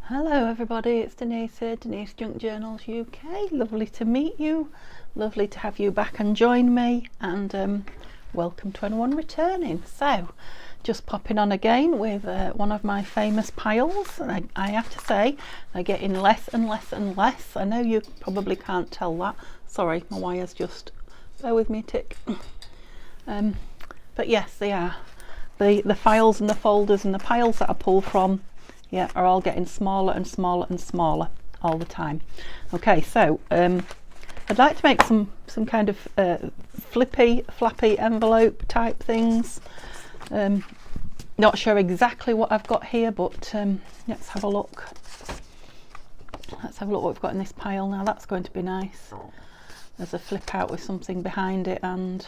Hello everybody, it's Denise here, Denise Junk Journals UK. Lovely to meet you, lovely to have you back and join me, and welcome to anyone returning. So, just popping on again with one of my famous piles. I have to say, they're getting less and less and less. I know you probably can't tell that. Sorry, my wire's just, bear with me a tick. But yes, they are. The files and the folders and the piles that I pull from, yeah, are all getting smaller and smaller and smaller all the time. Okay, so I'd like to make some kind of flappy envelope type things. Not sure exactly what I've got here, but let's have a look. Let's have a look what we've got in this pile now. That's going to be nice. There's a flip out with something behind it and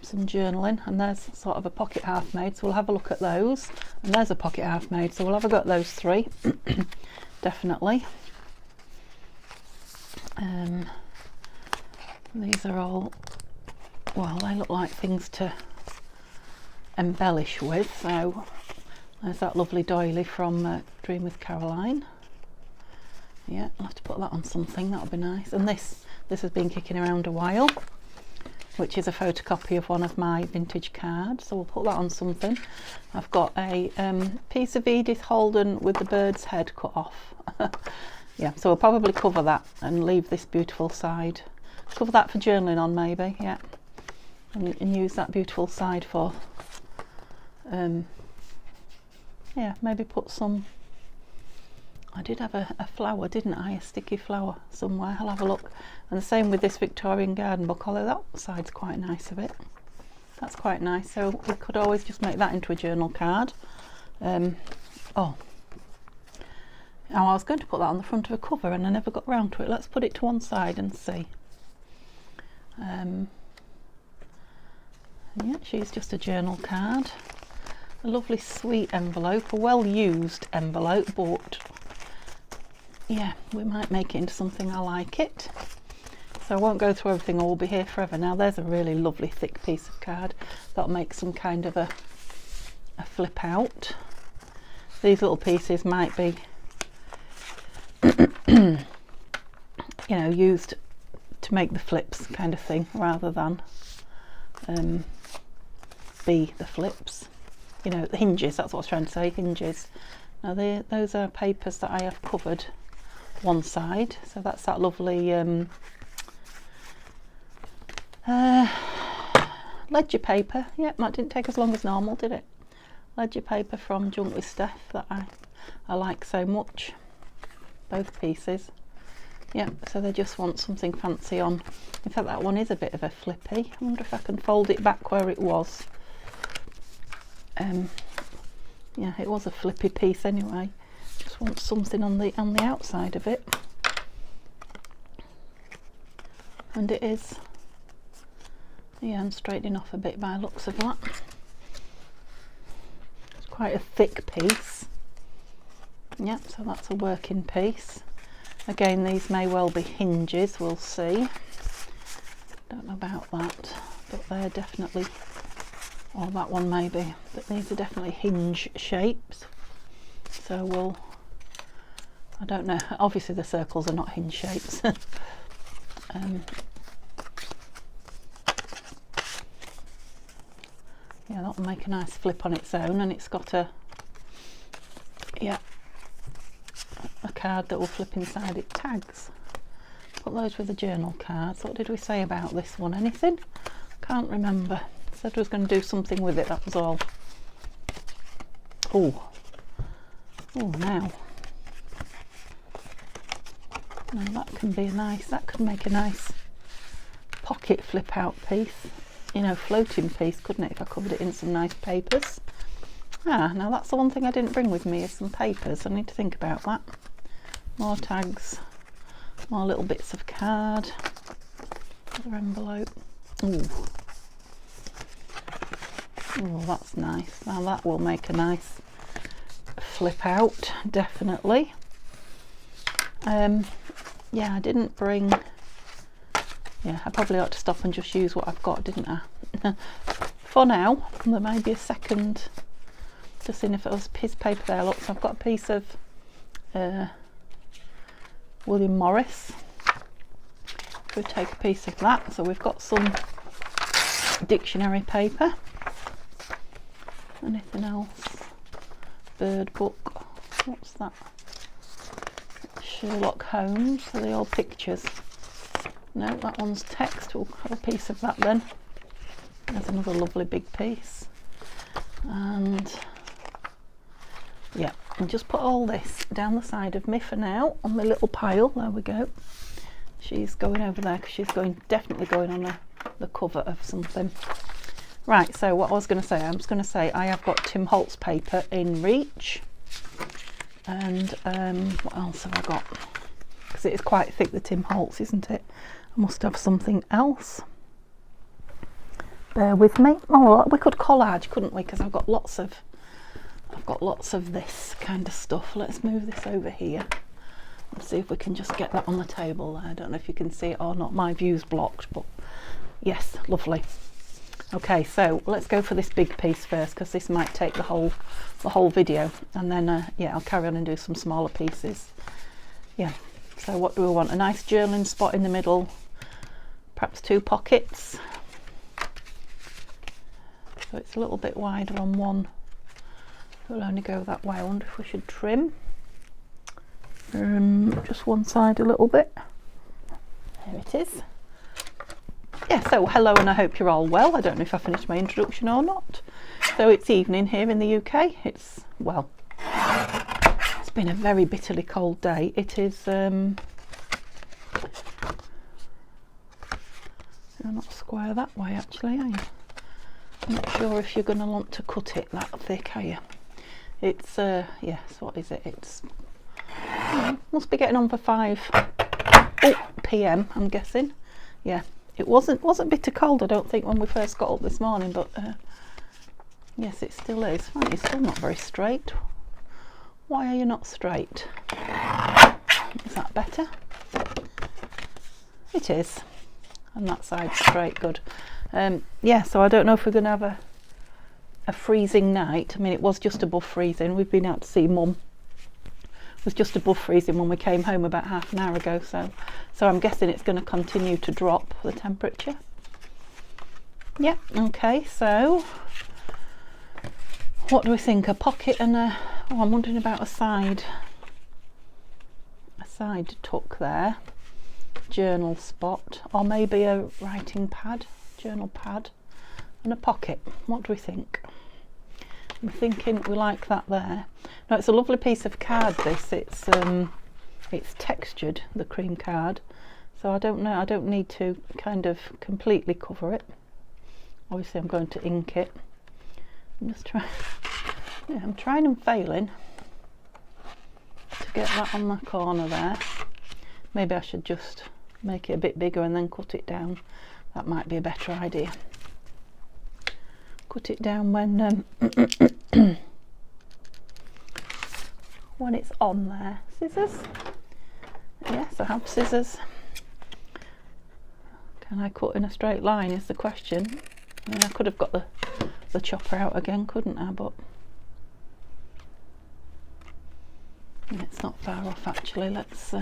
some journaling, and there's sort of a pocket half made, so we'll have a look at those. And there's a pocket half made, so we'll have a go at those three. Definitely. These are all, well, they look like things to embellish with. So there's that lovely doily from Dream with Caroline. Yeah, I'll have to put that on something, that'll be nice. And this has been kicking around a while, which is a photocopy of one of my vintage cards, so we'll put that on something. I've got a piece of Edith Holden with the bird's head cut off. Yeah, so we'll probably cover that and leave this beautiful side. Cover that for journaling on maybe, yeah. And use that beautiful side for, yeah, maybe put some, I did have a flower, didn't I? A sticky flower somewhere. I'll have a look. And the same with this Victorian garden book, although that side's quite nice of it. That's quite nice. So we could always just make that into a journal card. Oh, I was going to put that on the front of a cover and I never got round to it. Let's put it to one side and see. Yeah, she's just a journal card. A lovely sweet envelope, a well used envelope, but yeah, we might make it into something. I like it. So I won't go through everything, or we'll be here forever. Now there's a really lovely thick piece of card that'll make some kind of a flip out. These little pieces might be you know, used to make the flips kind of thing, rather than be the flips. You know, the hinges, that's what I was trying to say, hinges. Now those are papers that I have covered one side, so that's that lovely ledger paper. Yep, that didn't take as long as normal, did it? Ledger paper from Junk with Steph that I like so much, both pieces. Yep, so they just want something fancy on. In fact, that one is a bit of a flippy. I wonder if I can fold it back where it was. Yeah, it was a flippy piece anyway. Just want something on the outside of it, and it is. Yeah, I'm straightening off a bit by looks of that. It's quite a thick piece. Yep, so that's a working piece. Again, these may well be hinges, we'll see. Don't know about that, but they're definitely, or that one maybe, but these are definitely hinge shapes. So we'll, I don't know, obviously the circles are not hinge shapes. Yeah, that will make a nice flip on its own, and it's got a, yeah, a card that will flip inside it. Tags. Put those with the journal cards. What did we say about this one? Anything? Can't remember. Said I was going to do something with it, that was all. Oh. Oh, now. Now that can be a nice, that could make a nice pocket flip out piece. You know, floating piece, couldn't it, if I covered it in some nice papers? Ah, now that's the one thing I didn't bring with me, is some papers. I need to think about that. More tags, more little bits of card, another envelope. Ooh. Oh, that's nice. Now that will make a nice flip out, definitely. Yeah, I didn't bring, yeah, I probably ought to stop and just use what I've got, didn't I? For now. There may be a second just seeing if it was his paper there. Look, so I've got a piece of William Morris. We'll take a piece of that. So we've got some dictionary paper. Anything else? Bird book. What's that? Sherlock Holmes. Are they all pictures? No, that one's text. We'll have a piece of that then. There's another lovely big piece. And yeah, I'll just put all this down the side of me for now on my little pile. There we go. She's going over there because she's definitely going on the cover of something. Right, so what I was going to say, I have got Tim Holtz paper in reach. And what else have I got? Because it is quite thick, the Tim Holtz, isn't it? I must have something else. Bear with me. Oh, we could collage, couldn't we? Because I've got lots of this kind of stuff. Let's move this over here and see if we can just get that on the table there. I don't know if you can see it or not. My view's blocked, but yes, lovely. Okay, so let's go for this big piece first because this might take the whole video, and then yeah, I'll carry on and do some smaller pieces. Yeah. So what do we want? A nice journaling spot in the middle, perhaps 2 pockets. So it's a little bit wider on one. We'll only go that way. I wonder if we should trim just one side a little bit. There it is. Yeah, so hello, and I hope you're all well. I don't know if I finished my introduction or not. So it's evening here in the UK. It's, well, it's been a very bitterly cold day. It is, you're not square that way actually, are you? I'm not sure if you're going to want to cut it that thick, are you? It's, yes, what is it? It's, must be getting on for 5 PM, I'm guessing. Yeah, it wasn't bitter cold, I don't think, when we first got up this morning, but yes, it still is. Right, it's still not very straight. Why are you not straight? Is that better? It is. And that side's straight, good. Yeah, so I don't know if we're going to have a freezing night. I mean, it was just above freezing. We've been out to see Mum. It was just above freezing when we came home about half an hour ago, so I'm guessing it's going to continue to drop the temperature. Yeah, okay, so what do we think? A pocket and a, oh, I'm wondering about a side tuck there, journal spot, or maybe a writing pad, journal pad, and a pocket. What do we think? I'm thinking we like that there. Now it's a lovely piece of card, this. It's textured, the cream card, so I don't know, I don't need to kind of completely cover it. Obviously I'm going to ink it. I'm just trying, yeah, I'm trying and failing to get that on the corner there. Maybe I should just make it a bit bigger and then cut it down. That might be a better idea. Cut it down when when it's on there. Scissors. Yes, I have scissors. Can I cut in a straight line is the question. I mean, I could have got the chopper out again, couldn't I? But it's not far off actually. Let's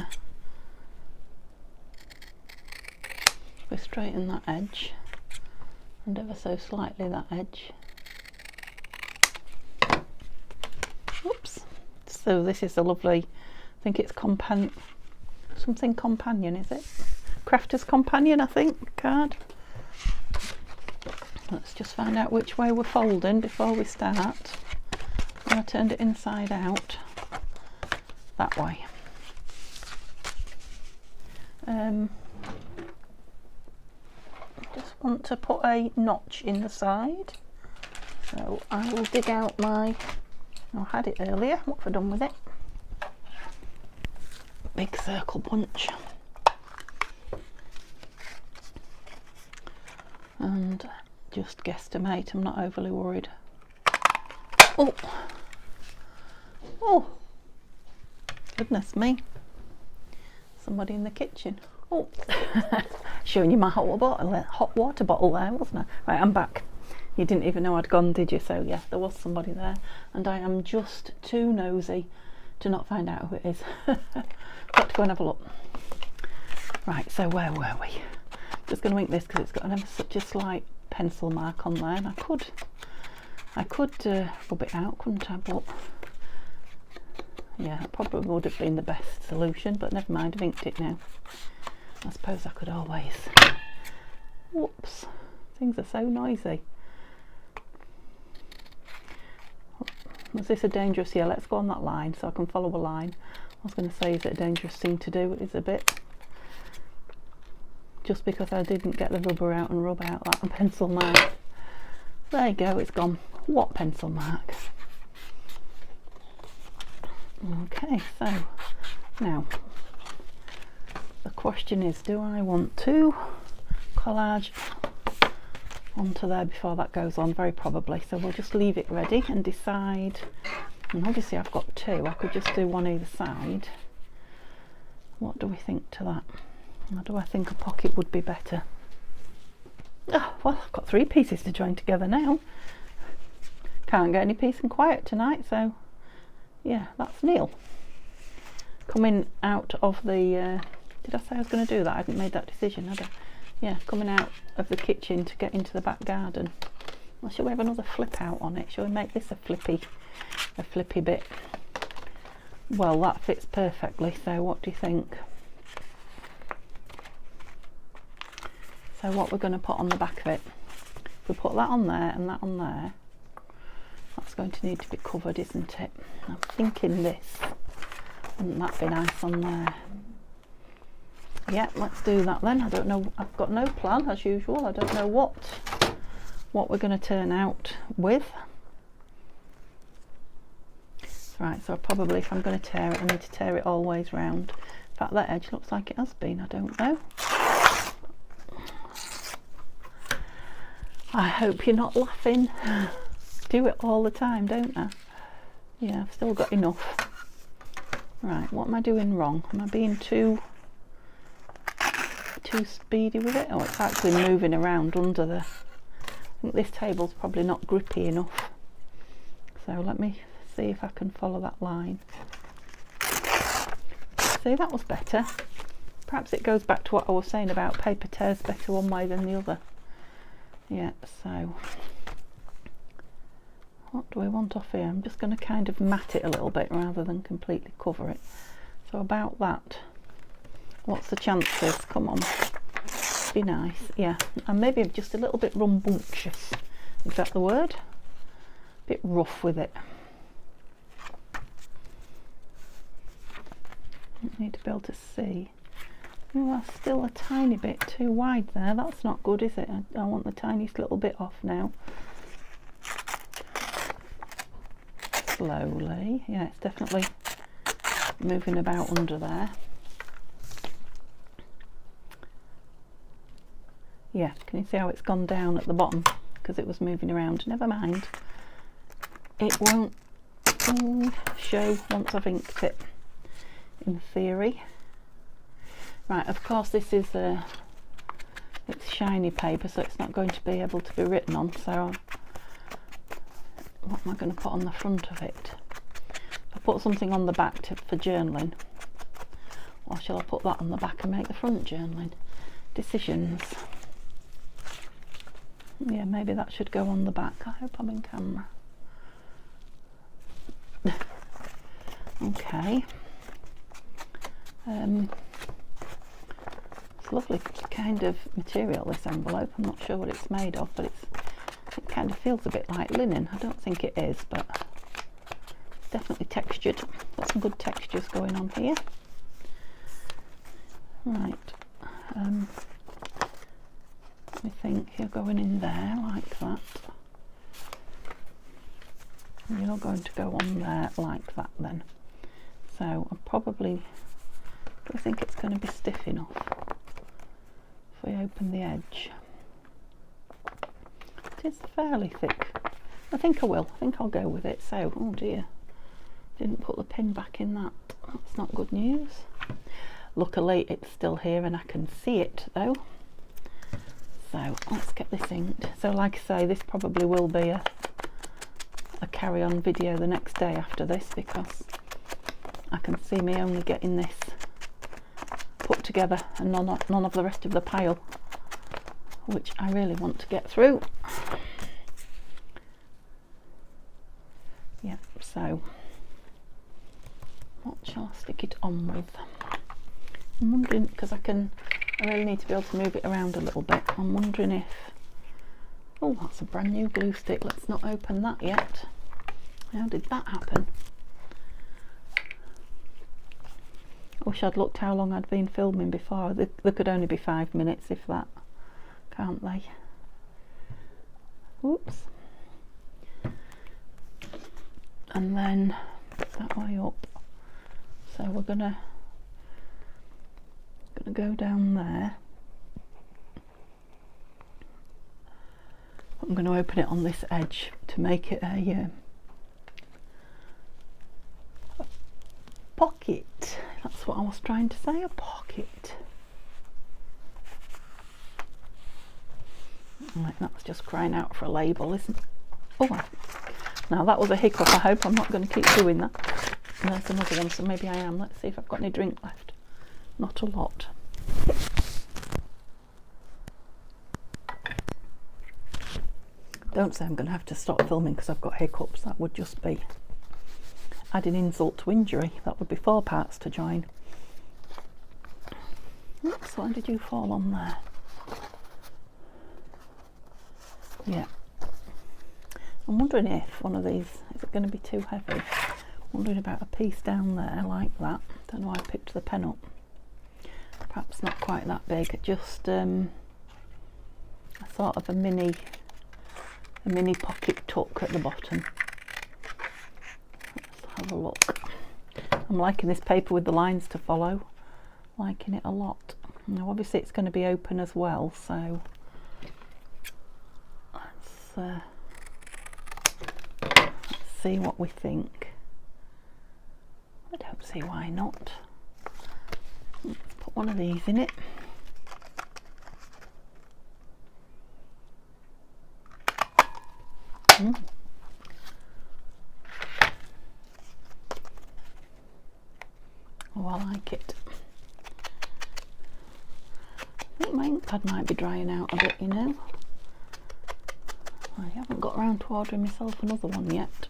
we straighten that edge, and ever so slightly that edge. Oops. So this is a lovely, I think it's something companion, is it? Crafter's Companion, I think, card. Let's just find out which way we're folding before we start. I turned it inside out. That way. Just want to put a notch in the side. So I will dig out my, I had it earlier, what have I done with it? Big circle punch. And just guesstimate, I'm not overly worried. Oh! Oh! Goodness me. Somebody in the kitchen. Oh! Showing you my hot water bottle there, wasn't I? Right, I'm back. You didn't even know I'd gone, did you? So yeah, there was somebody there, and I am just too nosy to not find out who it is. Got to go and have a look. Right, so where were we? Just going to ink this because it's got ever such a slight pencil mark on there, and I could rub it out, couldn't I? But yeah, it probably would have been the best solution, but never mind, I've inked it now. I suppose I could always... Whoops, things are so noisy. Was this a dangerous... Yeah, let's go on that line so I can follow a line. I was going to say, is it a dangerous thing to do? It is a bit. Just because I didn't get the rubber out and rub out that pencil mark. There you go, it's gone. What pencil mark? Okay, so now the question is, do I want to collage onto there before that goes on? Very probably, so we'll just leave it ready and decide. And obviously I've got two, I could just do one either side. What do we think to that? Or do I think a pocket would be better? Oh, well, I've got three pieces to join together now. Can't get any peace and quiet tonight, so yeah, that's Neil. Coming out of the... did I say I was going to do that? I hadn't made that decision, had I? Yeah, coming out of the kitchen to get into the back garden. Well, shall we have another flip out on it? Shall we make this a flippy bit? Well, that fits perfectly, so what do you think? So what we're going to put on the back of it, if we put that on there and that on there, that's going to need to be covered, isn't it? I'm thinking this, wouldn't that be nice on there? Yeah, let's do that then. I don't know, I've got no plan as usual. I don't know what we're going to turn out with. Right, so probably if I'm going to tear it, I need to tear it all ways round. In fact, that edge looks like it has been, I don't know. I hope you're not laughing. Do it all the time, don't I? Yeah, I've still got enough. Right, what am I doing wrong? Am I being too speedy with it? Oh, it's actually moving around under the... I think this table's probably not grippy enough. So let me see if I can follow that line. See, that was better. Perhaps it goes back to what I was saying about paper tears better one way than the other. Yeah, so what do we want off here? I'm just going to kind of mat it a little bit rather than completely cover it. So about that. What's the chances? Come on. Be nice. Yeah, and maybe just a little bit rambunctious. Is that the word? A bit rough with it. I need to be able to see. Oh, that's still a tiny bit too wide there. That's not good, is it? I want the tiniest little bit off now. Slowly. Yeah, it's definitely moving about under there. Yeah, can you see how it's gone down at the bottom? Because it was moving around. Never mind. It won't show once I've inked it, in theory. Right, of course this is it's shiny paper, so it's not going to be able to be written on, so what am I going to put on the front of it? I'll put something on the back for journaling, or shall I put that on the back and make the front journaling? Decisions. Yeah, maybe that should go on the back. I hope I'm in camera. Okay. It's lovely kind of material, this envelope. I'm not sure what it's made of, but it kind of feels a bit like linen. I don't think it is, but it's definitely textured. Got some good textures going on here. Right. I think you're going in there like that. And you're going to go on there like that then. So I probably... Do I think it's going to be stiff enough if we open the edge? It is fairly thick. I think I will. I think I'll go with it. So, oh dear, didn't put the pin back in that. That's not good news. Luckily it's still here and I can see it though. So let's get this inked. So like I say, this probably will be a carry-on video the next day after this, because I can see me only getting this put together and none of the rest of the pile, which I really want to get through. Yeah, so what shall I stick it on with? I'm wondering, because I really need to be able to move it around a little bit. I'm wondering if, oh, that's a brand new glue stick. Let's not open that yet. How did that happen? I wish I'd looked how long I'd been filming before. There could only be 5 minutes, if that, can't they? Whoops. And then that way up. So we're gonna go down there. I'm going to open it on this edge to make it a pocket. That's what I was trying to say, a pocket. Right, that's just crying out for a label, isn't it? Oh, now that was a hiccup. I hope I'm not going to keep doing that. And there's another one, so maybe I am. Let's see if I've got any drink left. Not a lot. Don't say I'm going to have to stop filming because I've got hiccups. That would just be adding insult to injury. That would be 4 parts to join. Oops, why did you fall on there? Yeah. I'm wondering if one of these, is it going to be too heavy? I'm wondering about a piece down there like that. Don't know why I picked the pen up. Perhaps not quite that big, just a sort of a mini pocket tuck at the bottom. Let's have a look. I'm liking this paper with the lines to follow, liking it a lot. Now obviously it's going to be open as well, so let's see what we think. I don't see why not. Let's put one of these in it. Oh, I like it. I think my ink pad might be drying out a bit, you know. I haven't got around to ordering myself another one yet.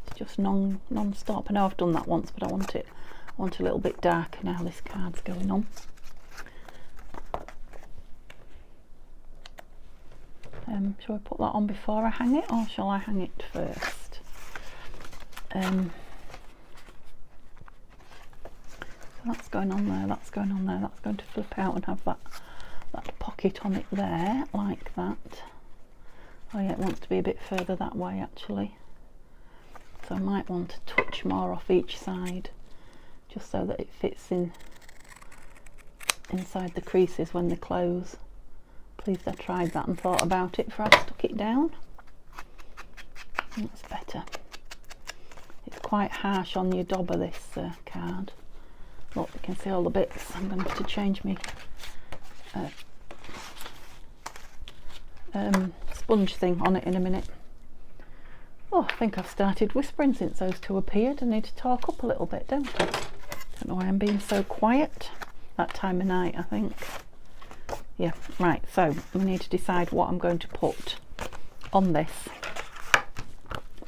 It's just non-stop. I know I've done that once, but I want a little bit darker now this card's going on. Shall I put that on before I hang it, or shall I hang it first? So that's going on there, that's going on there, that's going to flip out and have that pocket on it there, like that. Oh yeah, it wants to be a bit further that way actually. So I might want to touch more off each side, just so that it fits in inside the creases when they close. Pleased I tried that and thought about it before I stuck it down. That's better. It's quite harsh on your dauber, this card. Look, you can see all the bits. I'm going to have to change my sponge thing on it in a minute. Oh, I think I've started whispering since those two appeared. I need to talk up a little bit, don't I? Don't know why I'm being so quiet. That time of night, I think. Yeah, right, so we need to decide what I'm going to put on this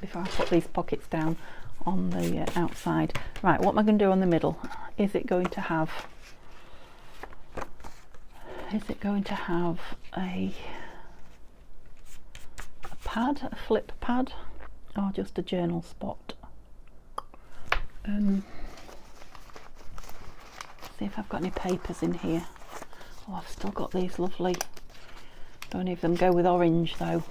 before I put these pockets down on the outside. Right, what am I going to do on the middle? Is it going to have a pad, a flip pad, or just a journal spot? See if I've got any papers in here. Oh, I've still got these lovely, don't any of them go with orange though.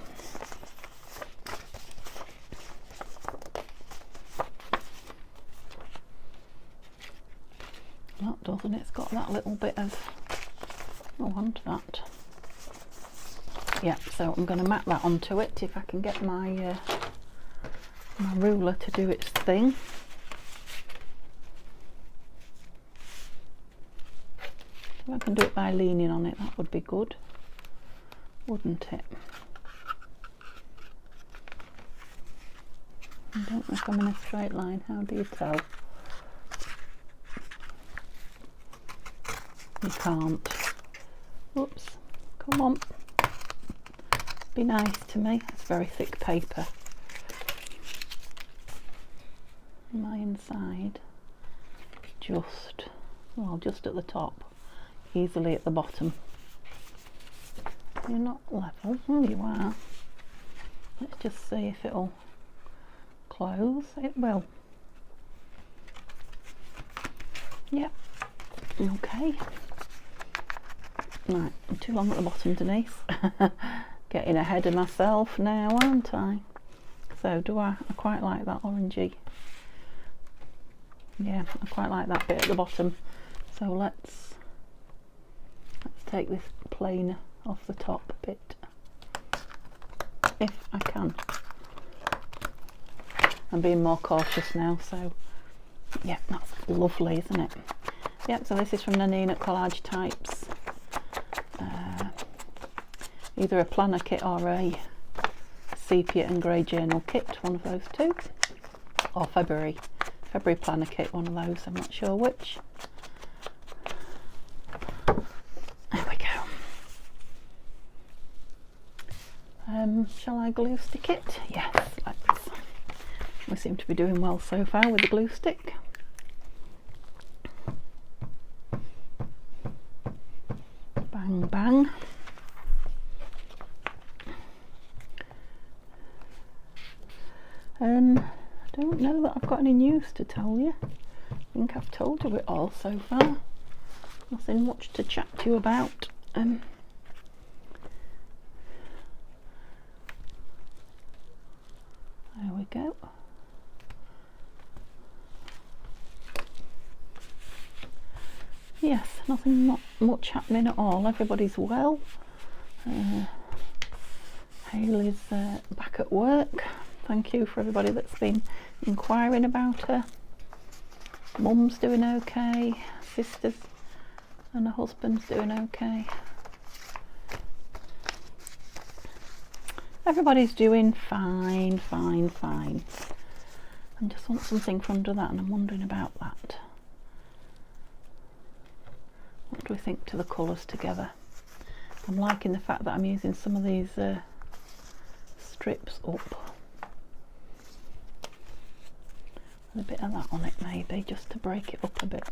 That doesn't, it's got that little bit of, oh, onto that. Yeah, so I'm going to map that onto it if I can get my my ruler to do its thing. If I can do it by leaning on it, that would be good, wouldn't it? I don't know if I'm in a straight line. How do you tell? You can't. Whoops. Come on. Be nice to me. It's very thick paper. My inside, just at the top, easily at the bottom. You're not level. Oh, you are. Let's just see if it'll close. It will. Yep. Okay. Right, I'm too long at the bottom, Denise. Getting ahead of myself now, aren't I? So I quite like that orangey. Yeah, I quite like that bit at the bottom. So let's take this plain off the top bit, if I can. I'm being more cautious now, so yeah, that's lovely, isn't it? Yep, so this is from Nanine at Collage Types. Either a planner kit or a sepia and grey journal kit, one of those two, or February planner kit, one of those, I'm not sure which. There we go. Shall I glue stick it? Yes, let's. We seem to be doing well so far with the glue stick. Bang bang. I don't know that I've got any news to tell you. I think I've told you it all so far. Nothing much to chat to you about. There we go. Yes, nothing much happening at all. Everybody's well. Hayley's back at work. Thank you for everybody that's been inquiring about her. Mum's doing okay. Sisters and her husband's doing okay. Everybody's doing fine, fine, fine. I just want something for under that, and I'm wondering about that. What do we think to the colours together? I'm liking the fact that I'm using some of these strips up. A bit of that on it maybe, just to break it up a bit.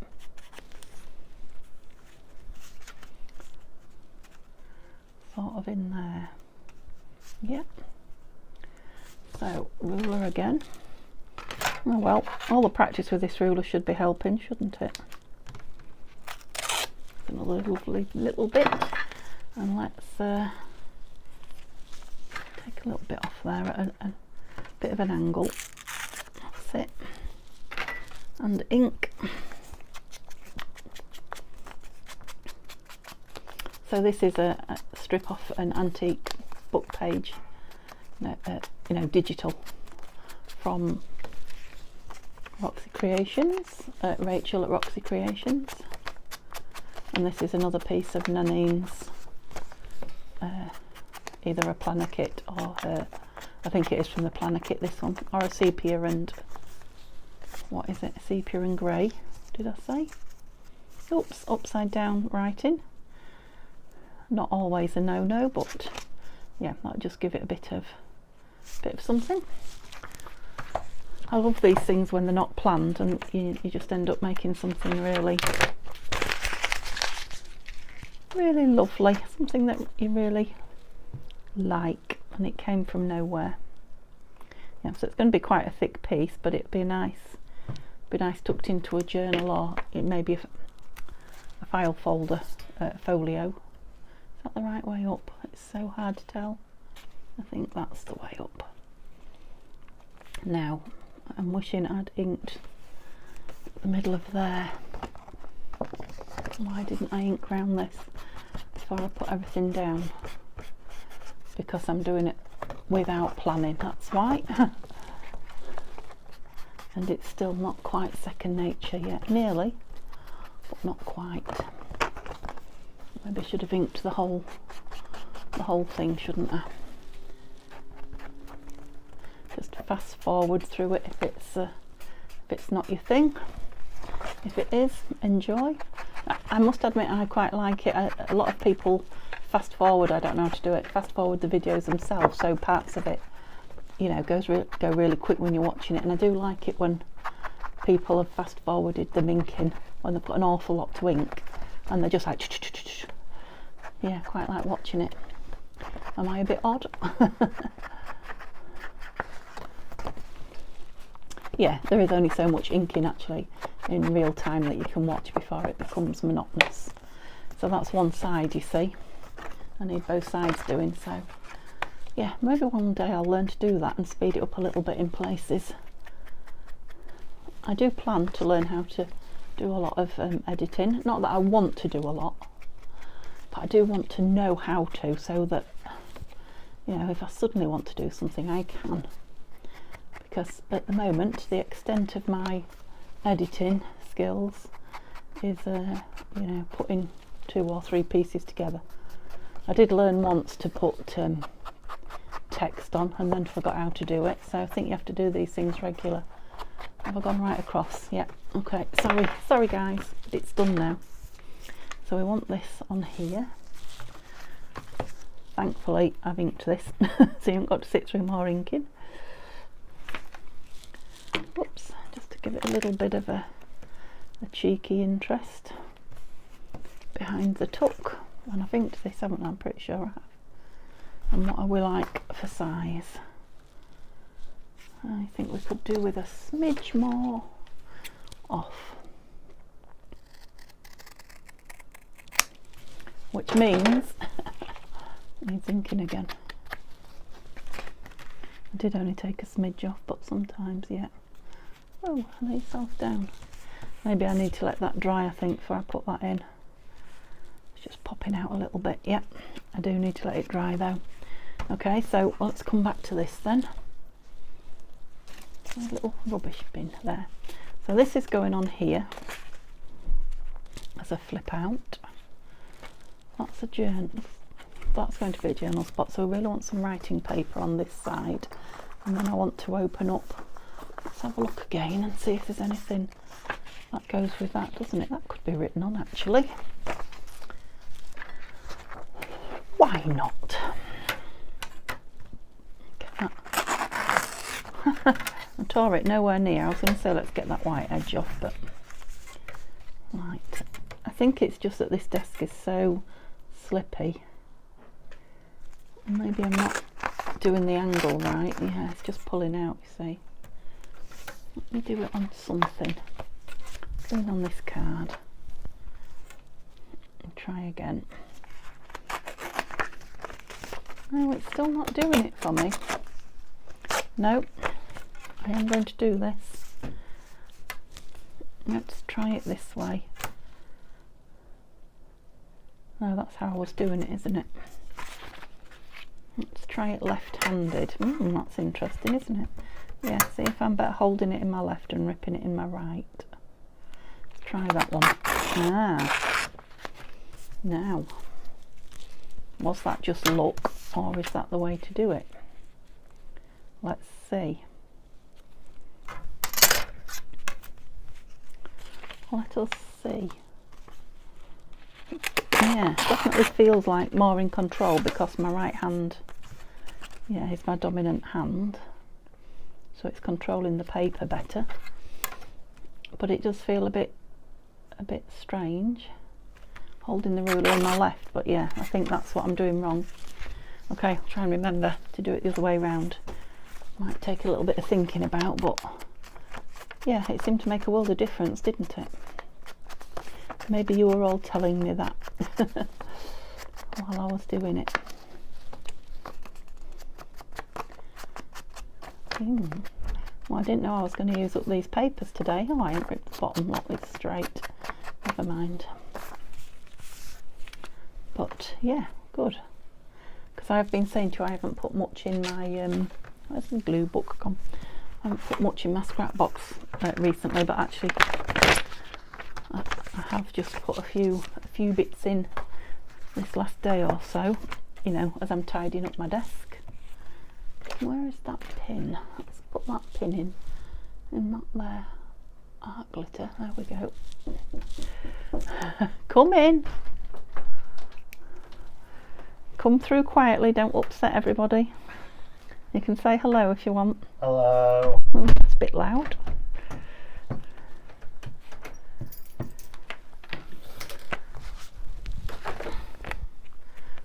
Sort of in there. Yep. So, ruler again. Oh well, all the practice with this ruler should be helping, shouldn't it? Another lovely little bit. And let's take a little bit off there at a bit of an angle. That's it. And ink. So this is a strip off an antique book page, you know, digital, from Roxy Creations, Rachel at Roxy Creations. And this is another piece of Nanine's, either a planner kit or her, I think it is from the planner kit, this one, or a sepia and, what is it, sepia and grey, did I say? Oops, upside down writing. Not always a no-no, but yeah, that'll just give it a bit of something. I love these things when they're not planned and you just end up making something really lovely, something that you really like, and it came from nowhere. Yeah, so it's going to be quite a thick piece, but it'd be nice tucked into a journal, or it may be a file folder, folio. Is that the right way up? It's so hard to tell. I think that's the way up. Now, I'm wishing I'd inked the middle of there. Why didn't I ink round this before I put everything down? Because I'm doing it without planning, that's why. And it's still not quite second nature yet. Nearly, but not quite. Maybe I should have inked the whole thing, shouldn't I? Just fast forward through it if it's not your thing. If it is, enjoy. I must admit I quite like it. A lot of people fast forward. I don't know how to do it. Fast forward the videos themselves, so parts of it, you know, go really quick when you're watching it. And I do like it when people have fast forwarded them inking, when they've got an awful lot to ink and they're just like yeah, quite like watching it. Am I a bit odd? Yeah, there is only so much inking actually in real time that you can watch before it becomes monotonous. So that's one side, you see. I need both sides doing, so yeah, maybe one day I'll learn to do that and speed it up a little bit in places. I do plan to learn how to do a lot of editing. Not that I want to do a lot, but I do want to know how to, so that, you know, if I suddenly want to do something, I can. Because at the moment, the extent of my editing skills is, you know, putting 2 or 3 pieces together. I did learn once to put text on and then forgot how to do it, so I think you have to do these things regular. Have I gone right across? Yeah, okay, sorry guys, but it's done now. So we want this on here. Thankfully I've inked this, so you haven't got to sit through more inking. Whoops, just to give it a little bit of a cheeky interest behind the tuck. And I've inked this, haven't I? I'm pretty sure I have. And what are we like for size? I think we could do with a smidge more off. Which means it needs inking again. I did only take a smidge off, but sometimes, yeah. Oh, lay yourself down. Maybe I need to let that dry, I think, before I put that in. It's just popping out a little bit. Yep, I do need to let it dry though. Okay, so let's come back to this then. A little rubbish bin there. So this is going on here as a flip out. That's a journal. That's going to be a journal spot, so we really want some writing paper on this side, and then I want to open up. Let's have a look again and see if there's anything that goes with that, doesn't it? That could be written on actually. Why not? I tore it nowhere near. I was going to say let's get that white edge off, but right. I think it's just that this desk is so slippy. Maybe I'm not doing the angle right. Yeah, it's just pulling out, you see. Let me do it on something. Clean on this card. And try again. Oh, it's still not doing it for me. Nope. I am going to do this. Let's try it this way. No, that's how I was doing it, isn't it? Let's try it left-handed. That's interesting, isn't it? Yeah, see if I'm better holding it in my left and ripping it in my right. Let's try that one. Ah. Now, was that just luck, or is that the way to do it? Let's see. Let us see. Yeah, definitely feels like more in control because my right hand, yeah, is my dominant hand, so it's controlling the paper better. But it does feel a bit strange holding the ruler in my left. But yeah, I think that's what I'm doing wrong. Okay, I'll try and remember to do it the other way around. Might take a little bit of thinking about, but yeah, it seemed to make a world of difference, didn't it? Maybe you were all telling me that while I was doing it. Well, I didn't know I was going to use up these papers today. Oh, I haven't ripped the bottom lot with straight. Never mind. But yeah, good. Because I've been saying to you I haven't put much in my where's the glue book gone? I haven't put much in my scrap box recently, but actually I have just put a few bits in this last day or so, you know, as I'm tidying up my desk. Where is that pin? Let's put that pin in that there art glitter. There we go. Come in. Come through quietly, don't upset everybody. You can say hello if you want. Hello. Oh, it's a bit loud.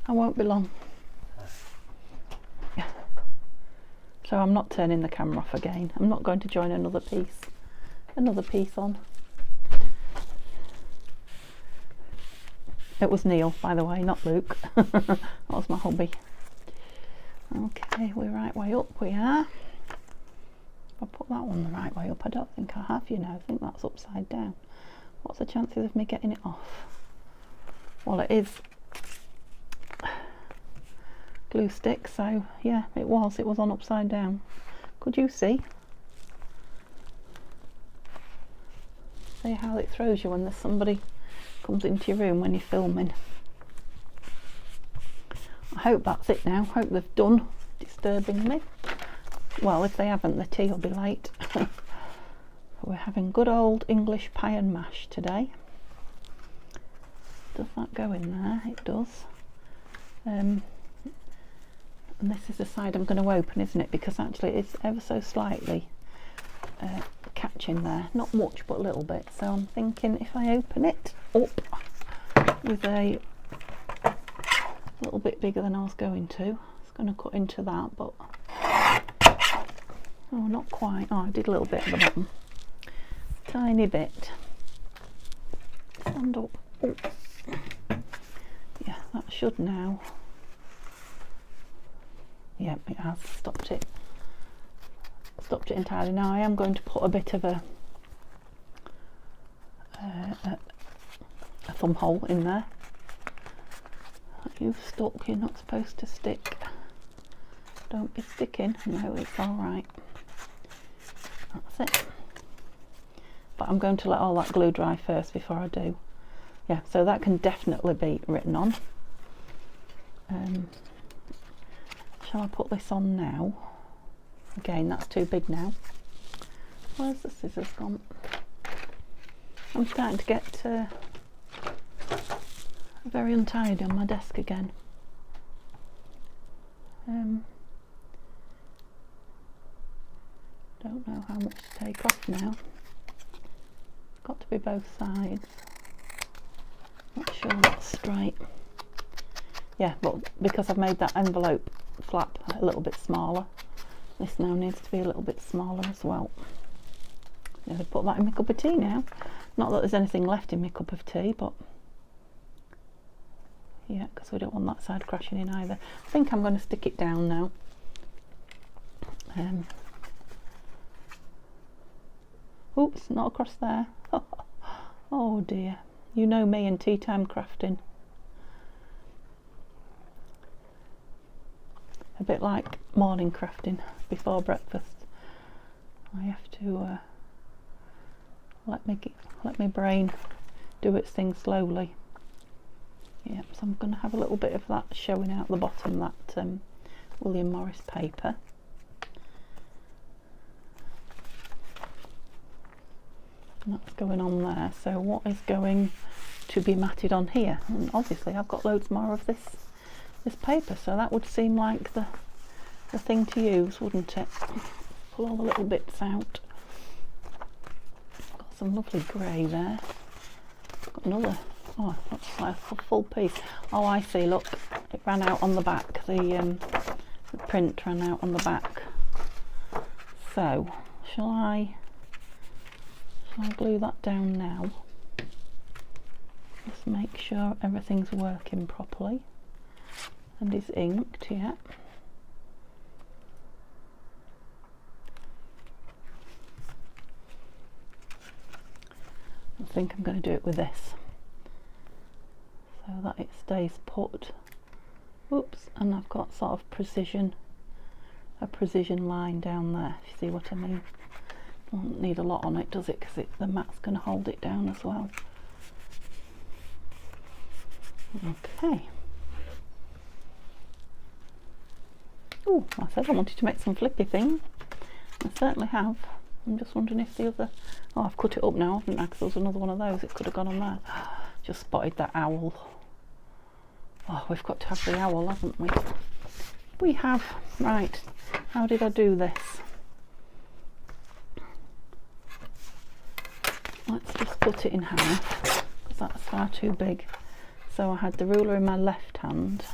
I won't be long. So I'm not turning the camera off again. I'm not going to join another piece on. It was Neil, by the way, not Luke. That was my hobby. Okay, we're right way up, we are. If I put that one the right way up, I don't think I have, you know. I think that's upside down. What's the chances of me getting it off? Well, it is glue stick, so yeah, it was on upside down. Could you see how it throws you when there's somebody comes into your room when you're filming? I hope that's it now. Hope they've done disturbing me. Well, if they haven't, the tea will be late. We're having good old English pie and mash today. Does that go in there? It does. And this is the side I'm going to open, isn't it? Because actually it's ever so slightly catching there. Not much, but a little bit. So I'm thinking if I open it up with a little bit bigger than I was going to. It's going to cut into that, but oh, not quite. Oh, I did a little bit at the bottom. Tiny bit. Stand up. Oh. Yeah, that should now. Yep, it has stopped it. Stopped it entirely. Now I am going to put a bit of a thumb hole in there. You've stuck, you're not supposed to stick. Don't be sticking. No, it's alright. That's it. But I'm going to let all that glue dry first before I do. Yeah, so that can definitely be written on. Shall I put this on now? Again, that's too big now. Where's the scissors gone? I'm starting to get very untidy on my desk again. Don't know how much to take off now. Got to be both sides. Not sure that's straight. Yeah, but because I've made that envelope flap a little bit smaller, this now needs to be a little bit smaller as well. I'm going to put that in my cup of tea now. Not that there's anything left in my cup of tea, but yeah, because we don't want that side crashing in either. I think I'm going to stick it down now. Oops, not across there. Oh dear, you know me and tea time crafting. A bit like morning crafting before breakfast. I have to let my brain do its thing slowly. Yep, so I'm going to have a little bit of that showing out the bottom, that William Morris paper. And that's going on there. So what is going to be matted on here? And obviously I've got loads more of this paper, so that would seem like the thing to use, wouldn't it? Pull all the little bits out. Got some lovely grey there. Got another. Oh, that's like a full piece. Oh, I see, look, it ran out on the back. The print ran out on the back. So, shall I glue that down now? Just make sure everything's working properly and is inked, yeah. I think I'm going to do it with this, so that it stays put. Oops, and I've got sort of a precision line down there, if you see what I mean. Doesn't need a lot on it, does it? Because the mat's going to hold it down as well. Okay, Oh, I said I wanted to make some flippy things. I certainly have. I'm just wondering if the other... Oh, I've cut it up now, haven't I? Because there was another one of those. It could have gone on there. Just spotted that owl. Oh, we've got to have the owl, haven't we? We have. Right. How did I do this? Let's just cut it in half, because that's far too big. So I had the ruler in my left hand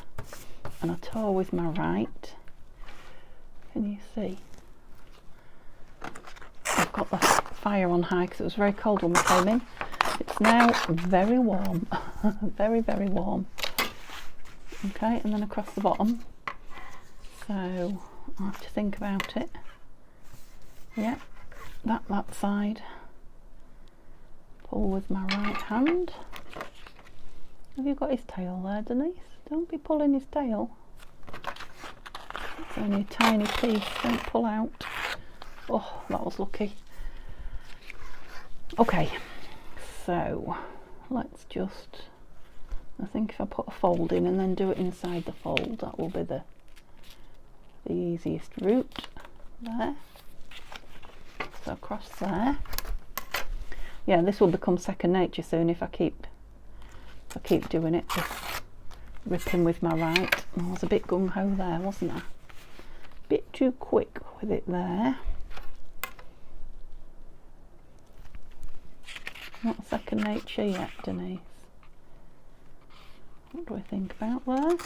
and a tool with my right. Can you see? I've got the fire on high because it was very cold when we came in. It's now very warm. Very, very warm. Okay, and then across the bottom. So I'll have to think about it. Yeah, that side. Pull with my right hand. Have you got his tail there, Denise? Don't be pulling his tail. It's only a tiny piece, don't pull out. Oh, that was lucky. Okay, so let's just, I think if I put a fold in and then do it inside the fold, that will be the easiest route. There. So across there. Yeah, this will become second nature soon if I keep doing it, just ripping with my right. I was a bit gung-ho there, wasn't I? Bit too quick with it there. Not second nature yet, Denise. What do I think about there?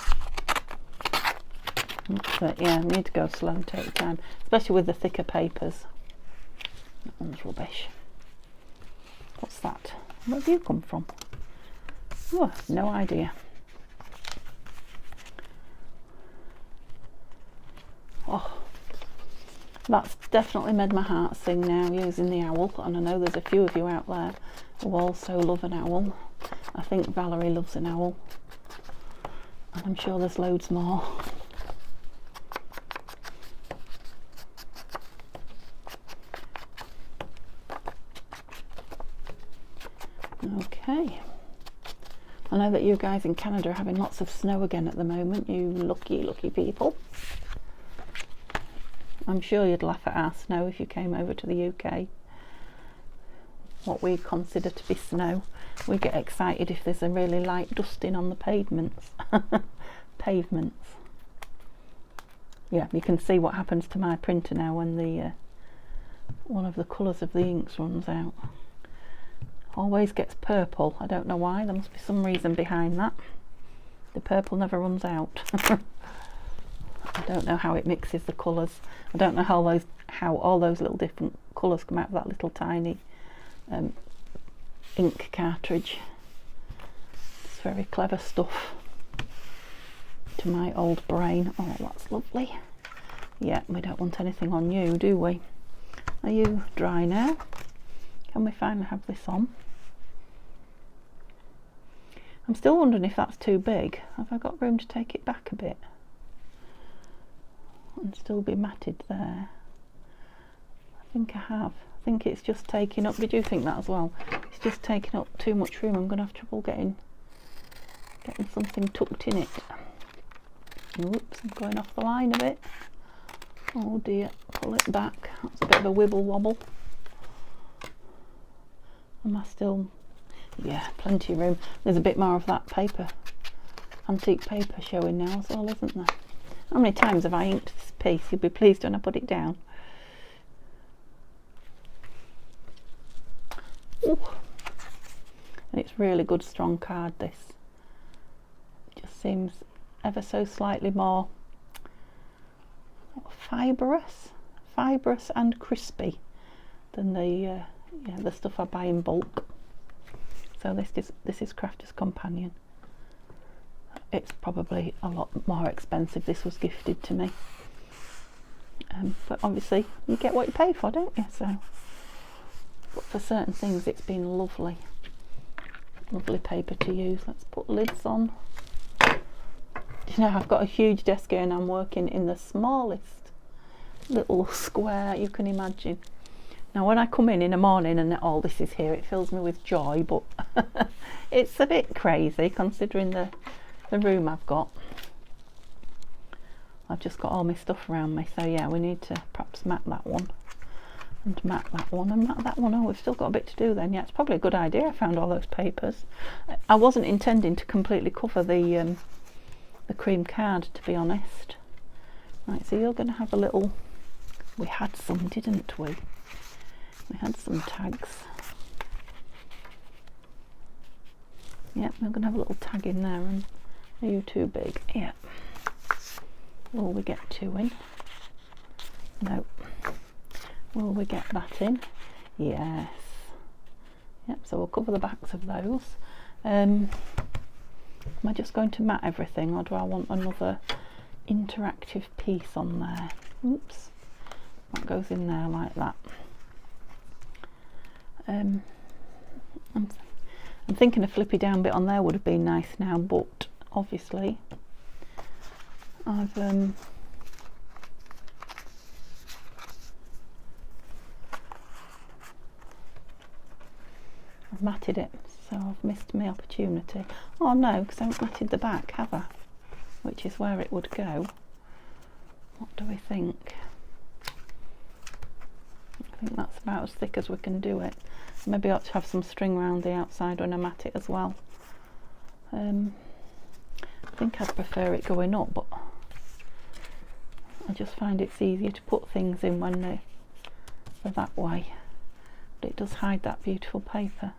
But yeah, I need to go slow and take time, especially with the thicker papers. That one's rubbish. What's that? Where have you come from? Oh, no idea. Oh, that's definitely made my heart sing now, using the owl. And I know there's a few of you out there who also love an owl. I think Valerie loves an owl. And I'm sure there's loads more. Okay. I know that you guys in Canada are having lots of snow again at the moment, you lucky, lucky people. I'm sure you'd laugh at our snow if you came over to the UK. What we consider to be snow. We get excited if there's a really light dusting on the pavements. Pavements. Yeah, you can see what happens to my printer now when the one of the colours of the inks runs out. Always gets purple. I don't know why. There must be some reason behind that. The purple never runs out. I don't know how it mixes the colours. I don't know how all those little different colours come out of that little tiny ink cartridge. It's very clever stuff to my old brain. Oh, that's lovely. Yeah, we don't want anything on you, do we? Are you dry now? Can we finally have this on? I'm still wondering if that's too big. Have I got room to take it back a bit? And still be matted there? I think I have. I think it's just taking up, did you think that as well? It's just taking up too much room. I'm going to have trouble getting something tucked in it. Oops, I'm going off the line a bit. Oh dear, pull it back. That's a bit of a wibble wobble. Am I still... Yeah, plenty of room. There's a bit more of that paper, antique paper showing now as well, isn't there? How many times have I inked this piece? You'll be pleased when I put it down. Ooh. And it's really good strong card, this. It just seems ever so slightly more fibrous and crispy than the stuff I buy in bulk. So this is Crafter's Companion. It's probably a lot more expensive. This was gifted to me, but obviously you get what you pay for, don't you? So, but for certain things, it's been lovely paper to use. Let's put lids on. You know, I've got a huge desk here and I'm working in the smallest little square you can imagine. Now when I come in the morning and all this is here, it fills me with joy, but it's a bit crazy considering the room I've got. I've just got all my stuff around me, so yeah, we need to perhaps mat that one and mat that one and mat that one. Oh, we've still got a bit to do then. Yeah, it's probably a good idea I found all those papers. I wasn't intending to completely cover the cream card, to be honest. Right, so you're going to have a little, we had some, didn't we? We had some tags. Yep, we're going to have a little tag in there. And are you too big? Yeah. Will we get 2 in? No. Will we get that in? Yes. Yep, so we'll cover the backs of those. Am I just going to mat everything, or do I want another interactive piece on there? Oops. That goes in there like that. I'm thinking a flippy down bit on there would have been nice now, but obviously I've matted it, so I've missed my opportunity. Oh no, because I haven't matted the back, have I? Which is where it would go. What do we think? I think that's about as thick as we can do it. Maybe I ought to have some string around the outside when I mat it as well. I think I'd prefer it going up, but I just find it's easier to put things in when they're that way. But it does hide that beautiful paper.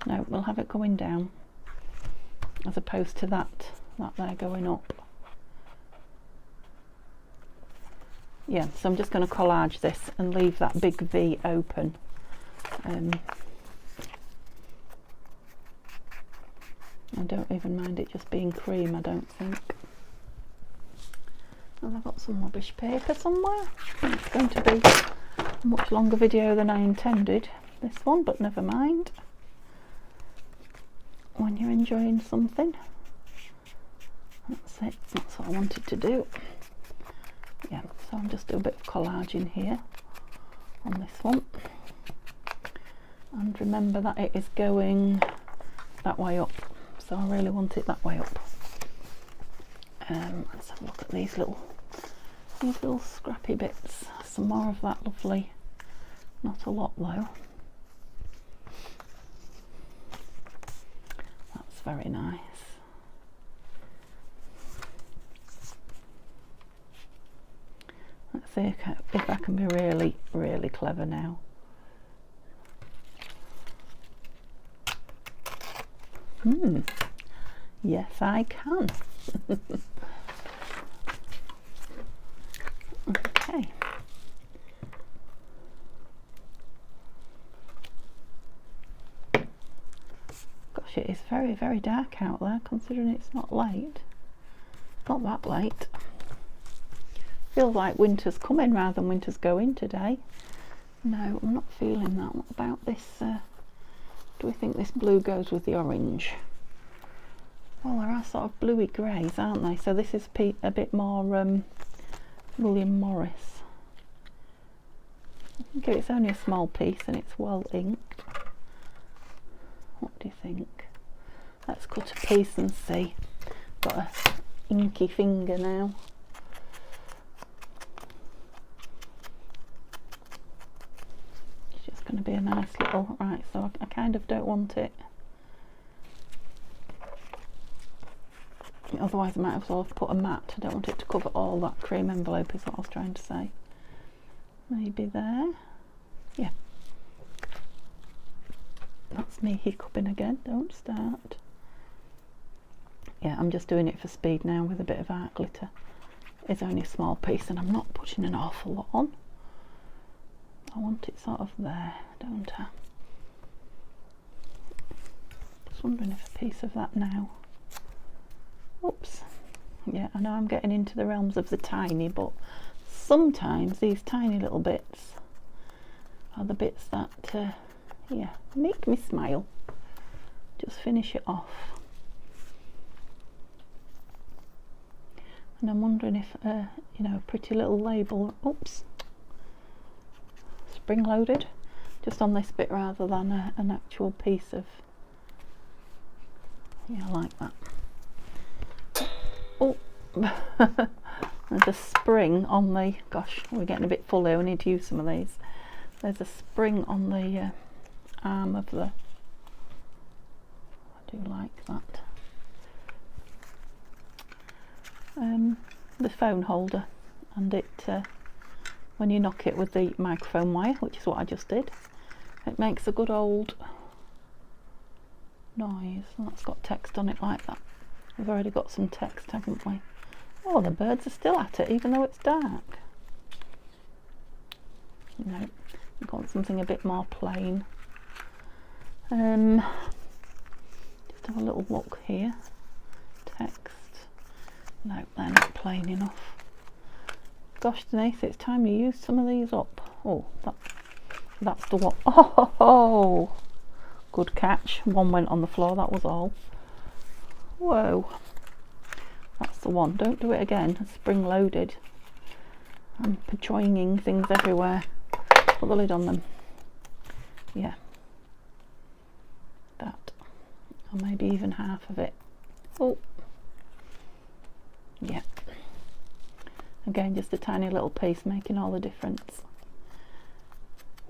No, we'll have it going down as opposed to that there going up. Yeah, so I'm just going to collage this and leave that big V open. I don't even mind it just being cream, I don't think. Well, I've got some rubbish paper somewhere. It's going to be a much longer video than I intended, this one, but never mind. When you're enjoying something, that's it, that's what I wanted to do. Yeah, so I'm just doing a bit of collage in here on this one. And remember that it is going that way up, so I really want it that way up. Let's have a look at these little scrappy bits. Some more of that lovely, not a lot though. That's very nice. Let's see if I can be really, really clever now. Yes, I can. Okay. Gosh, it is very, very dark out there, considering it's not late. Not that late. Feels like winter's coming rather than winter's going today. No, I'm not feeling that. What about this? Do we think this blue goes with the orange? Well, there are sort of bluey greys, aren't they? So this is a bit more William Morris. I think it's only a small piece and it's well inked. What do you think? Let's cut a piece and see. Got a inky finger now. It's just going to be a nice little, right, so I kind of don't want it. Otherwise I might as well have put a mat. I don't want it to cover all that cream envelope, is what I was trying to say. Maybe there. Yeah. That's me hiccuping again. Don't start. Yeah, I'm just doing it for speed now with a bit of art glitter. It's only a small piece and I'm not putting an awful lot on. I want it sort of there, don't I? Just wondering if a piece of that now. Oops. Yeah, I know I'm getting into the realms of the tiny, but sometimes these tiny little bits are the bits that, yeah, make me smile. Just finish it off. And I'm wondering if, you know, a pretty little label, oops, spring-loaded, just on this bit rather than an actual piece of, yeah, like that. Oh, there's a spring on the, gosh, we're getting a bit full here, we need to use some of these. There's a spring on the arm of the, I do like that. The phone holder, and it, when you knock it with the microphone wire, which is what I just did, it makes a good old noise. And that's got text on it like that. We've already got some text, haven't we? Oh, the birds are still at it, even though it's dark. No, we've got something a bit more plain. Just have a little look here. Text. No, they're not plain enough. Gosh, Denise, it's time you used some of these up. Oh, that's the one. Oh, good catch. One went on the floor, that was all. Whoa. That's the one. Don't do it again. It's spring loaded. I'm patroining things everywhere. Put the lid on them. Yeah. That. Or maybe even half of it. Oh. Yeah. Again, just a tiny little piece making all the difference.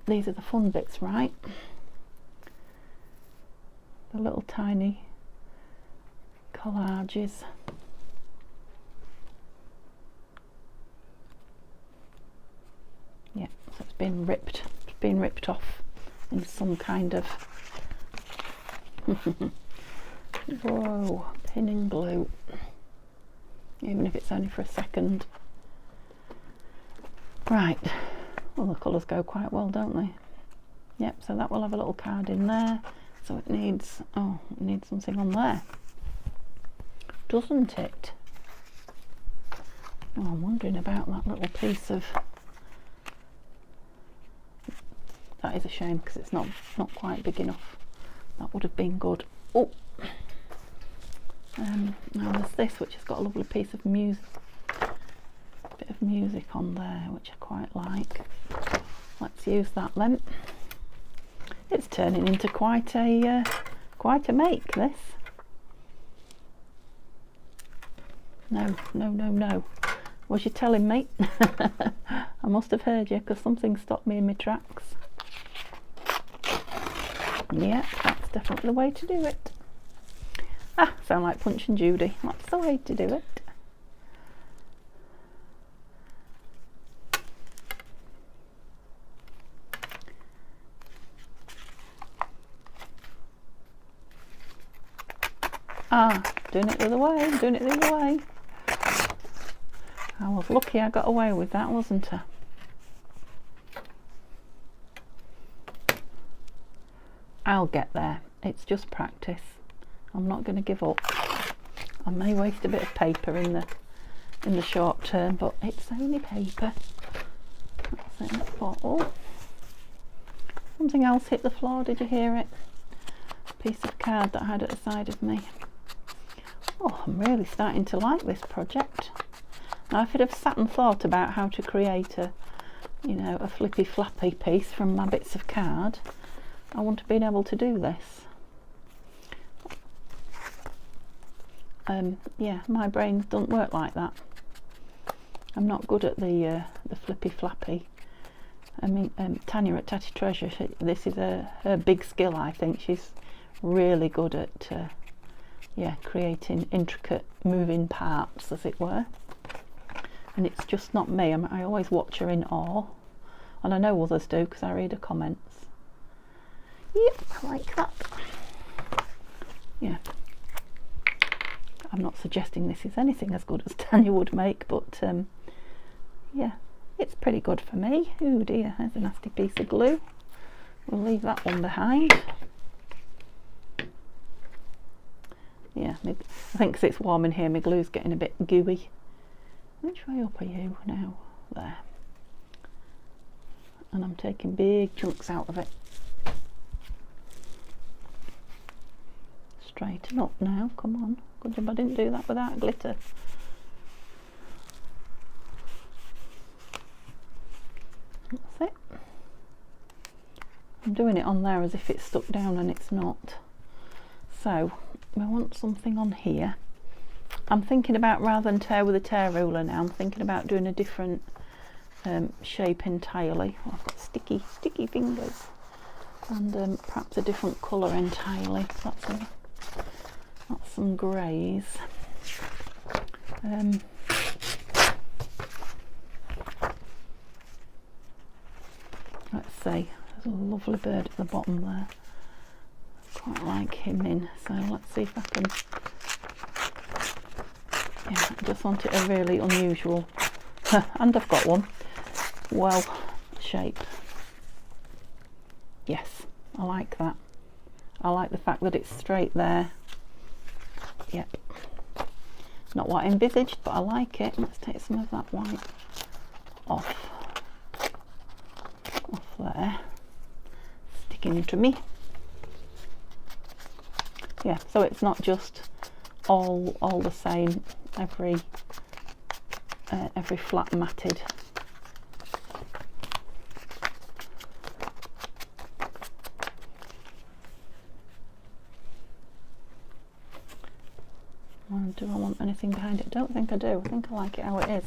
These are the fun bits, right? The little tiny collages. Yeah, so it's been ripped off in some kind of whoa, pin and glue. Even if it's only for a second. Right, well, the colours go quite well, don't they? Yep, so that will have a little card in there. So it needs, oh, it needs something on there, doesn't it? Oh, I'm wondering about that little piece of, that is a shame because it's not quite big enough. That would have been good. Oh, now there's this, which has got a lovely piece of music, bit of music on there, which I quite like. Let's use that then. It's turning into quite a make, this. No. Was you telling me? I must have heard you, because something stopped me in my tracks. Yeah, that's definitely the way to do it. Ah, sound like Punch and Judy. That's the way to do it. Ah, doing it the other way, I was lucky I got away with that, wasn't I? I'll get there. It's just practice. I'm not going to give up. I may waste a bit of paper in the short term, but it's only paper. That's in that bottle. Something else hit the floor, did you hear it? A piece of card that I had at the side of me. Oh, I'm really starting to like this project. Now, if I'd have sat and thought about how to create a flippy flappy piece from my bits of card, I wouldn't have been able to do this. Yeah, my brain doesn't work like that. I'm not good at the flippy flappy. I mean, Tanya at Tatty Treasure, this is her big skill, I think. She's really good at creating intricate moving parts, as it were. And it's just not me. I always watch her in awe, and I know others do because I read her comments. Yep, I like that. Yeah, I'm not suggesting this is anything as good as Tanya would make, but yeah, it's pretty good for me. Oh dear, there's a nasty piece of glue. We'll leave that one behind. Yeah, I think because it's warm in here, my glue's getting a bit gooey. Which way up are you now? There. And I'm taking big chunks out of it. Straighten up now, come on. Good job I didn't do that without glitter. That's it. I'm doing it on there as if it's stuck down and it's not. So we want something on here. I'm thinking about, rather than tear with a tear ruler now, I'm thinking about doing a different shape entirely. Oh, I've got sticky fingers. And perhaps a different colour entirely. That's some greys. Let's see, there's a lovely bird at the bottom there. Quite like him in, so let's see if I can. Yeah, I just want it a really unusual, and I've got one, well, shape. Yes, I like that. I like the fact that it's straight there. Yep. Not what I envisaged, but I like it. Let's take some of that white off there. Sticking to me. Yeah, so it's not just all the same, every flat matted. Do I want anything behind it? I don't think I do. I think I like it how it is.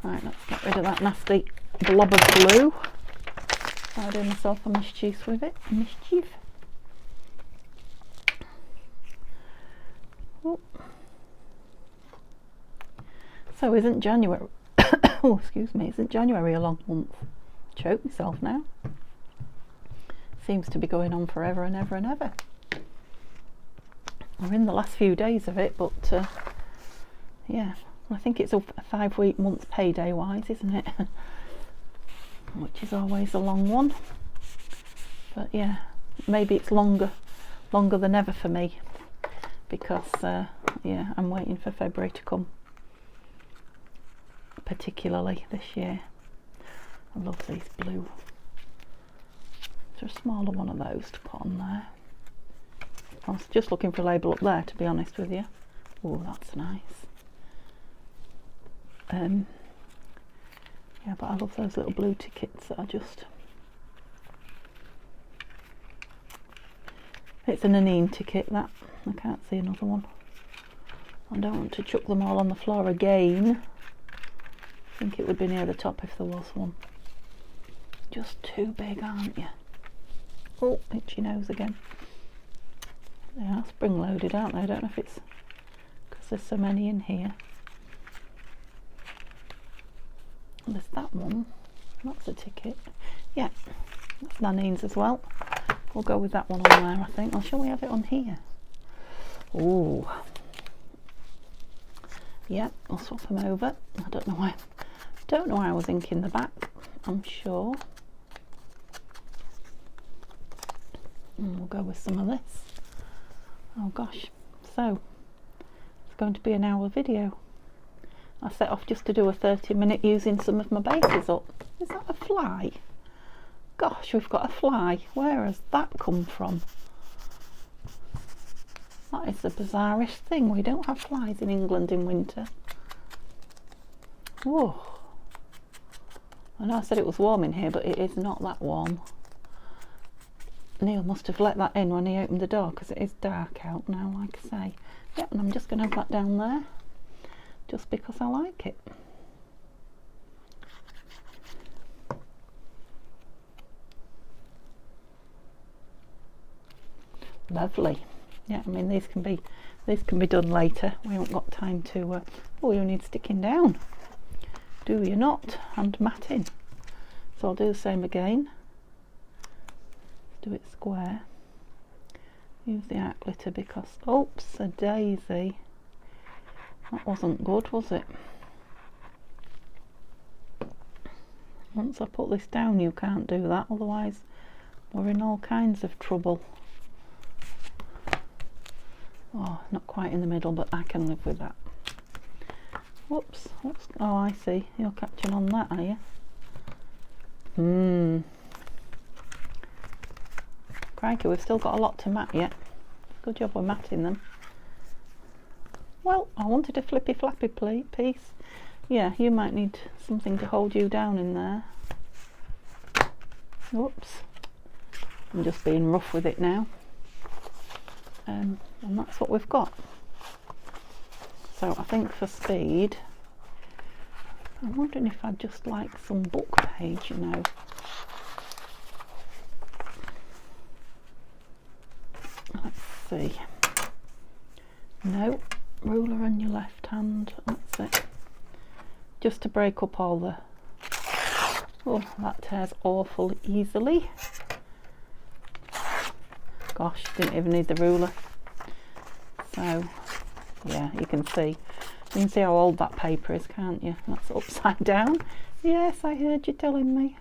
Right, let's get rid of that nasty blob of blue. I'll do myself a mischief with it. Mischief. Oh. So isn't January oh, excuse me, isn't January a long month? Choke myself now. Seems to be going on forever and ever and ever. We're in the last few days of it, but yeah, I think it's a 5-week month payday wise, isn't it? Which is always a long one. But yeah, maybe it's longer than ever for me, because yeah, I'm waiting for February to come, particularly this year. I love these blue. Is there a smaller one of those to put on there? I was just looking for a label up there, to be honest with you. Oh, that's nice. Yeah, but I love those little blue tickets that are just... It's an Anine ticket, that. I can't see another one. I don't want to chuck them all on the floor again. I think it would be near the top if there was one. Just too big, aren't you? Oh, itchy nose again. They are spring loaded, aren't they? I don't know if it's because there's so many in here. And there's that one. That's a ticket. Yeah, that's Nanine's as well. We'll go with that one on there, I think. Or shall we have it on here? Oh, yeah. I'll swap them over. I don't know why. Don't know why I was inking the back. I'm sure. And we'll go with some of this. Oh gosh, so it's going to be an hour video. I set off just to do a 30-minute using some of my bases up. Is that a fly? Gosh, we've got a fly. Where has that come from? That is the bizarrest thing. We don't have flies in England in winter. Whoa. I know I said it was warm in here, but it is not that warm. Neil must have let that in when he opened the door, because it is dark out now, like I say. Yep, and I'm just going to have that down there, just because I like it. Lovely. Yeah, I mean these can be done later. We haven't got time to. Oh, you need sticking down, do you not? And matting. So I'll do the same again. Do it square. Use the arc glitter because, oops, a daisy. That wasn't good, was it? Once I put this down, you can't do that, otherwise we're in all kinds of trouble. Oh, not quite in the middle, but I can live with that. Whoops, whoops. Oh, I see. You're catching on that, are you? Crikey, we've still got a lot to mat yet. Good job we're matting them. Well, I wanted a flippy flappy piece. Yeah, you might need something to hold you down in there. Whoops. I'm just being rough with it now. And that's what we've got. So I think for speed, I'm wondering if I'd just like some book page, you know. Let's see. No, ruler in your left hand, that's it. Just to break up all the... Oh, that tears awful easily. Gosh, didn't even need the ruler. So, yeah, you can see how old that paper is, can't you? That's upside down. Yes, I heard you telling me.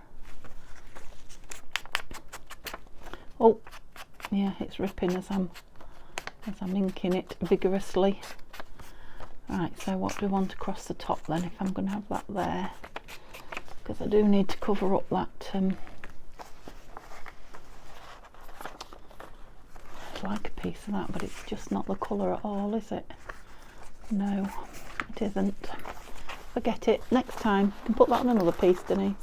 Oh, yeah, it's ripping as I'm inking it vigorously. Right, so what do we want across the top then, if I'm going to have that there? Because I do need to cover up that. I'd like a piece of that, but it's just not the colour at all, is it? No, it isn't. Forget it. Next time, you can put that on another piece, Denise.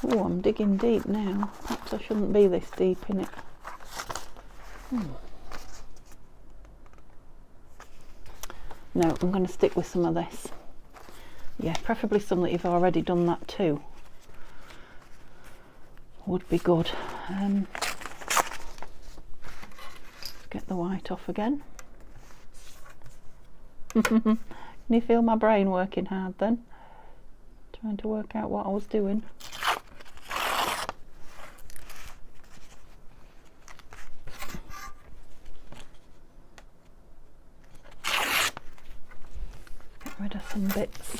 Oh, I'm digging deep now. Perhaps I shouldn't be this deep in it. No, I'm going to stick with some of this. Yeah, preferably some that you've already done that too. Would be good. Get the white off again. Can you feel my brain working hard then? Trying to work out what I was doing. Get rid of some bits.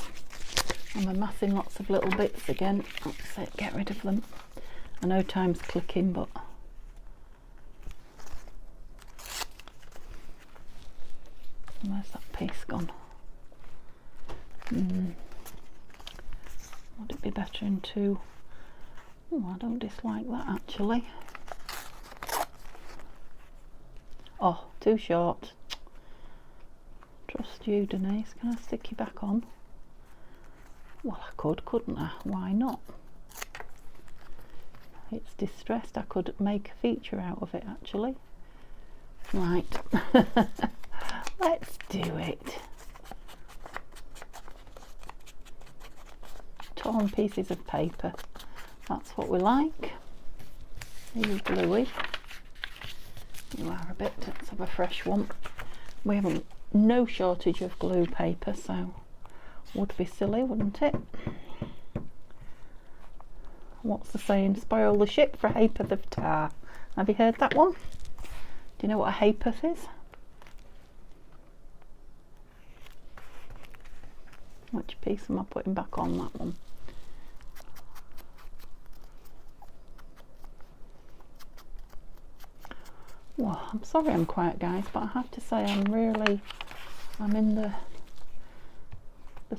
I'm amassing lots of little bits again. That's it, get rid of them. I know time's clicking, but where's that piece gone? Would it be better in two? Oh, I don't dislike that actually. Oh, too short. Trust you, Denise. Can I stick you back on? Well, I could, couldn't I? Why not? It's distressed. I could make a feature out of it actually. Right. Let's do it. Torn pieces of paper. That's what we like. You're gluey. You are a bit. Let's have a fresh one. We haven't no shortage of glue paper, so would be silly, wouldn't it? What's the saying? Spoil the ship for a ha'porth of tar. Have you heard that one? Do you know what a ha'porth is? Which piece am I putting back on? That one. Well, I'm sorry I'm quiet, guys, but I have to say I'm in the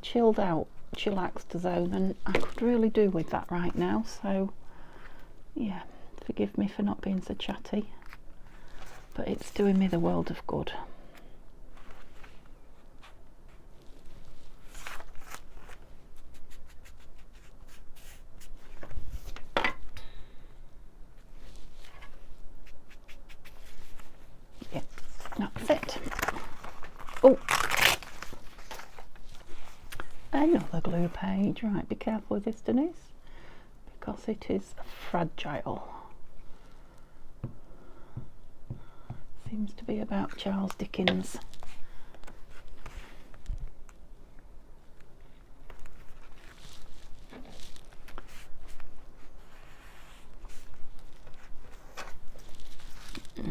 chilled out, chillaxed zone, and I could really do with that right now. So yeah, forgive me for not being so chatty, but it's doing me the world of good. Yeah, that's it. Oh, another glue page. Right, be careful with this, Denise, because it is fragile. Seems to be about Charles Dickens.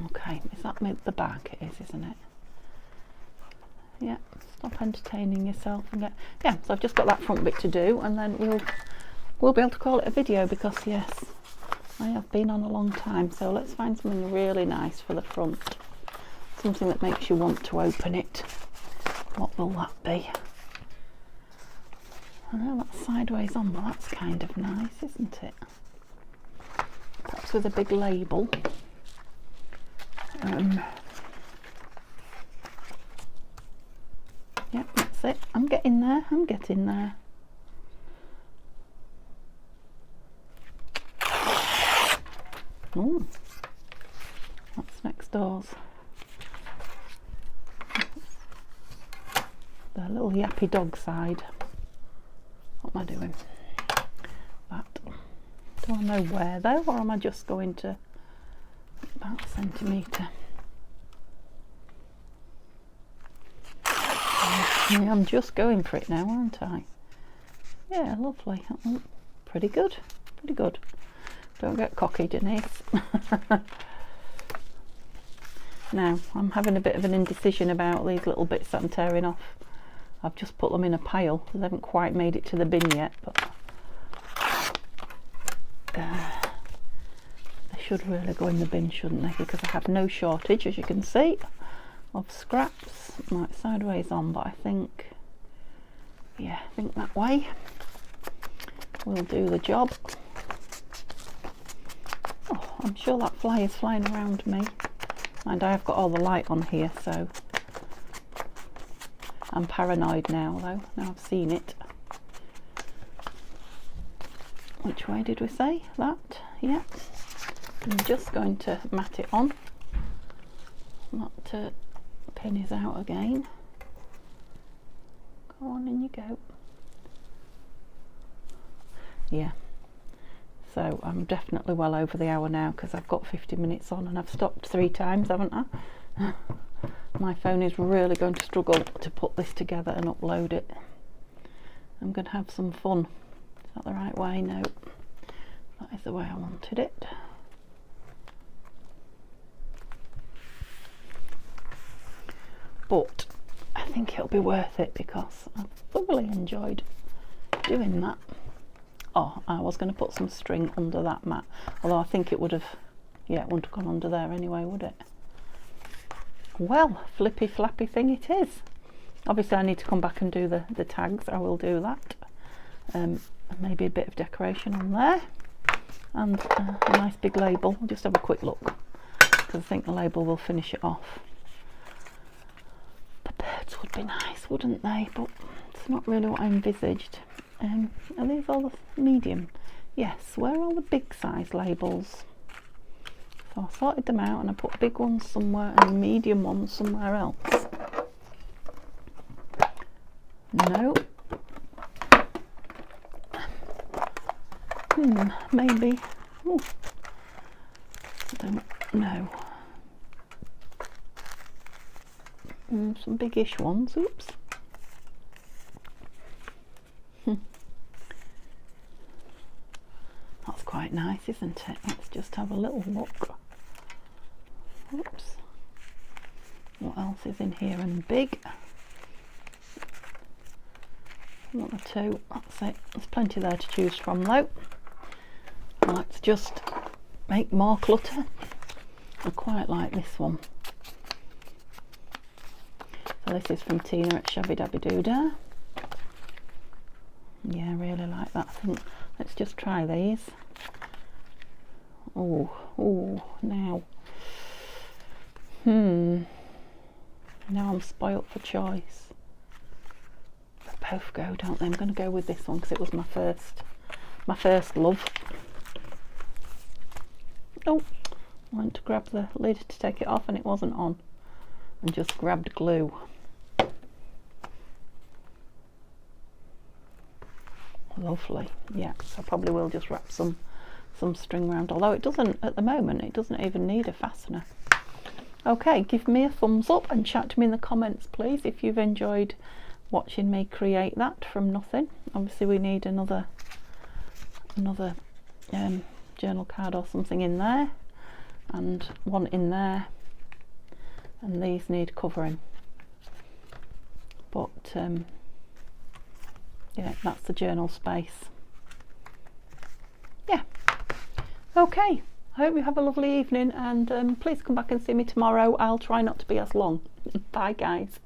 Okay, is that the back? It is, isn't it? Yeah, stop entertaining yourself and get... Yeah, so I've just got that front bit to do, and then we'll be able to call it a video, because yes, I have been on a long time. So let's find something really nice for the front, something that makes you want to open it. What will that be? I know that's sideways on, but that's kind of nice, isn't it? Perhaps with a big label. Yeah, that's it. I'm getting there. I'm getting there. Oh, That's next doors. The little yappy dog side. What am I doing? That. Do I know where though, or am I just going to about a centimetre? Yeah, I'm just going for it now, aren't I? Yeah, lovely. Pretty good. Pretty good. Don't get cocky, Denise. Now, I'm having a bit of an indecision about these little bits that I'm tearing off. I've just put them in a pile because I haven't quite made it to the bin yet, but they should really go in the bin, shouldn't they? Because I have no shortage, as you can see, of scraps. Right, sideways on, but I think, yeah, I think that way will do the job. Oh, I'm sure that fly is flying around me. And I have got all the light on here, so I'm paranoid now though. Now I've seen it. Which way did we say? That? Yeah. I'm just going to mat it on. That pin is out again. Go on, in you go. Yeah. So I'm definitely well over the hour now because I've got 50 minutes on and I've stopped 3 times, haven't I? My phone is really going to struggle to put this together and upload it. I'm going to have some fun. Is that the right way? No. That is the way I wanted it. But I think it'll be worth it because I've thoroughly enjoyed doing that. Oh, I was going to put some string under that mat, although I think it would have, yeah, it wouldn't have gone under there anyway, would it? Well, flippy flappy thing it is. Obviously I need to come back and do the tags. I will do that. And maybe a bit of decoration on there, and a nice big label. I'll just have a quick look because I think the label will finish it off. The birds would be nice, wouldn't they? But it's not really what I envisaged. Are these all the medium? Yes. Where are all the big size labels? So I sorted them out and I put big ones somewhere and medium ones somewhere else. No. Maybe. Ooh. I don't know. Some biggish ones. Oops. That's quite nice, isn't it? Let's just have a little look. Oops. What else is in here and big? 1 or 2. That's it. There's plenty there to choose from though. Let's just make more clutter. I quite like this one. So this is from Tina at Shabby Dabby Doodah. Yeah, I really like that. I think let's just try these. Oh, now. Now I'm spoilt for choice. They both go, don't they? I'm going to go with this one because it was my first love. Oh, I went to grab the lid to take it off and it wasn't on, and just grabbed glue. Lovely. Yeah, so I probably will just wrap some string around, although it doesn't, at the moment, it doesn't even need a fastener. Okay, give me a thumbs up and chat to me in the comments please if you've enjoyed watching me create that from nothing. Obviously we need another journal card or something in there, and one in there, and these need covering, but yeah, that's the journal space. Yeah, okay, I hope you have a lovely evening, and please come back and see me tomorrow. I'll try not to be as long. Bye guys.